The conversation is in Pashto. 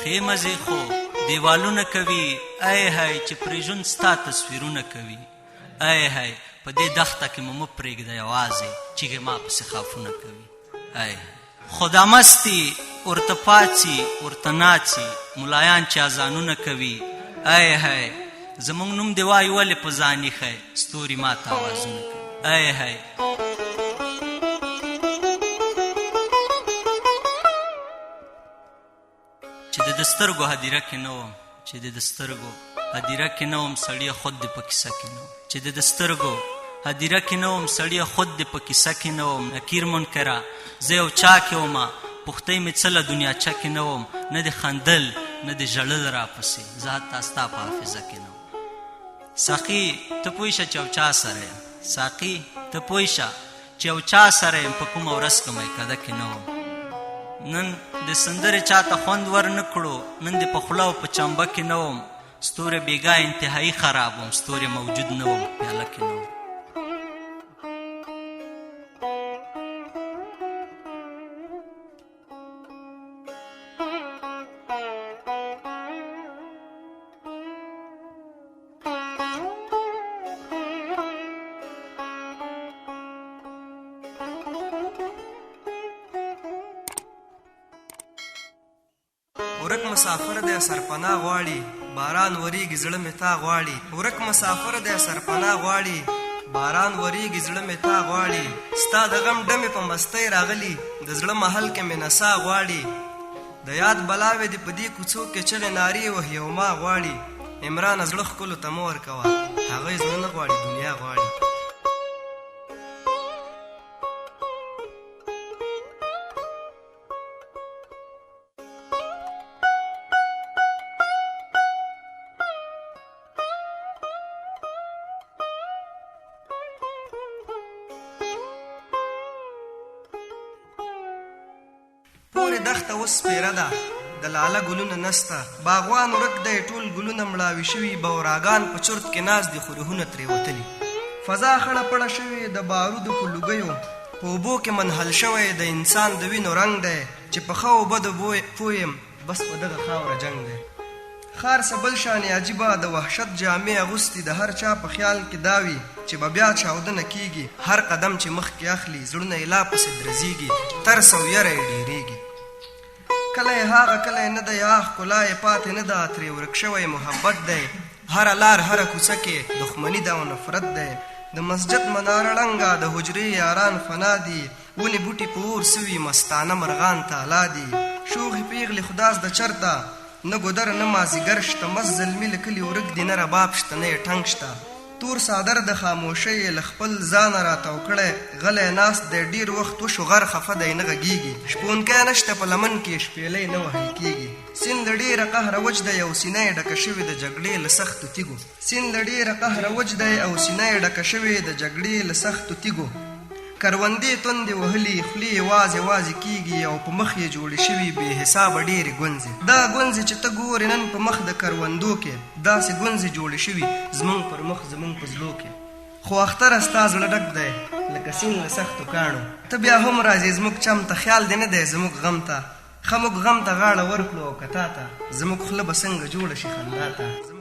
ښې مزې خو دیوالونه کوي ای هی چې پرې ژوند ستا تصویرونه کوي ای هی په دې دښته کې مو مه پرېږده یوازې چیغې ما پسې خافونه کوي ای خو دا مستي ورته پاڅي ورته ناڅي ملایان چې اذانونه کوي ای هی زموږ نوم دې وایي ولې په ځان ایښی ستوري ما ته آوازونه کوي ای هی چې د سترګو هدیره کې نه وم چې د سترګو هدیره کې نه وم سړیه خود دې په کیسه کې نه وم چې د سترګو هدیره کې نه وم سړیه خود دې په کیسه کې نه وم نکیر منکره زه یو چا کې ومه پوښتۍ مې څه له دنیا چا کې نه وم نه دې خندل نه دې ژړل راپسې زه حتی ستا په حافظه کې نه وم ساقي ته پوه شه چې یو چا سره یم ساقي ته پوه شه چې یو چا سره یم په کومه ورځ که میکده کې نه وم نن د سندرې چاته خوند ور نه کړو نن د په خوله او په چمبه کې نه وم ستوری بېګا انتهایي خراب وم ستوری موجود نه وم پیاله کې نه وم ورک مسافر دی سرپناه غواړي باران وریږي زړه مې تا غواړي ورک مسافر دی سرپناه غواړي باران وریږي زړه مې تا غواړي ستا د غم ډمې په مستۍ راغلي د زړه محل کې مې نڅا غواړي د یاد بلاوې دې په دې کوڅو کې چغې نارې وهي او ما غواړي عمرانه زړه ښکلو ته مه ورکوه هغوی زړه نه غواړي دنیا غواړي پورې دښته اوس سپېره ده د لاله ګلونه نسته باغوان ورک دی ټول ګلونه مړاوي شوي بوراګان په چرت کې ناست دي خو روحونه ترې وتلي فضا خړه پړه شوې د بارودو په لوګیو په اوبو کې منحل شوی د انسان د وینو رنګ دی چې په ښه او بدو پویم بس په دغه خاوره جنګ دی ښار څه بل شانې عجیبه د وحشت جامې اغوستي د هر چا په خیال کې داوي چې به بیا چاودنه کیږي هر قدم چې مخکې اخلي زړونه یې لا پسې درزیږي ترس او یره یې ډېرېږي کله یې هغه کله یې نه دی هغه ښکلا یې پاتې نه ده ترې ورک شوی محبت دی هره لار هره کوڅه کې دښمني ده او نفرت دی د مسجد مناره ړنګه د حجرې یاران فنا دي ونې بوټي په اور سوي مستانه مرغان تالا دي شوخې پیغلې خداس د چرته نه ګودر نه مازیګر شته مست زلمي له کلي ورک دي نه رباب شته نه یې ټنګ شته تور صادر د خاموشۍ له خپل ځانه راتاو کړی غلی ناست دی ډېر وخت وشو غر خفه دی نه غږېږي شپونکی نشته په لمن کې شپېلی نه وهل کېږي سیند له ډېره قهره وچ دی او سینه یې ډکه شوې د جګړې له سختو تیږو سیند له ډېره قهره وچ دی او سینه یې ډکه شوې د جګړې له سختو تیږو کروندې توندې وهلي خولې یې وازې وازې کېږي او په مخ یې جوړې شوي بې حسابه ډېرې ګونځې دا ګونځې چې ته ګورې نن په مخ د کروندو کې داسې ګونځې جوړې شوي زمونږ پر مخ زمونږ په زلو کې خو اختره ستا زړه ډک دی لکه سیند له سختو کاڼو ته بیا هم راځې زموږ چم ته خیال دې نه دی زموږ غم ته ښه موږ غم ته غاړه ورکړو او که تا ته زموږ خوله به څنګه جوړه شي خندا ته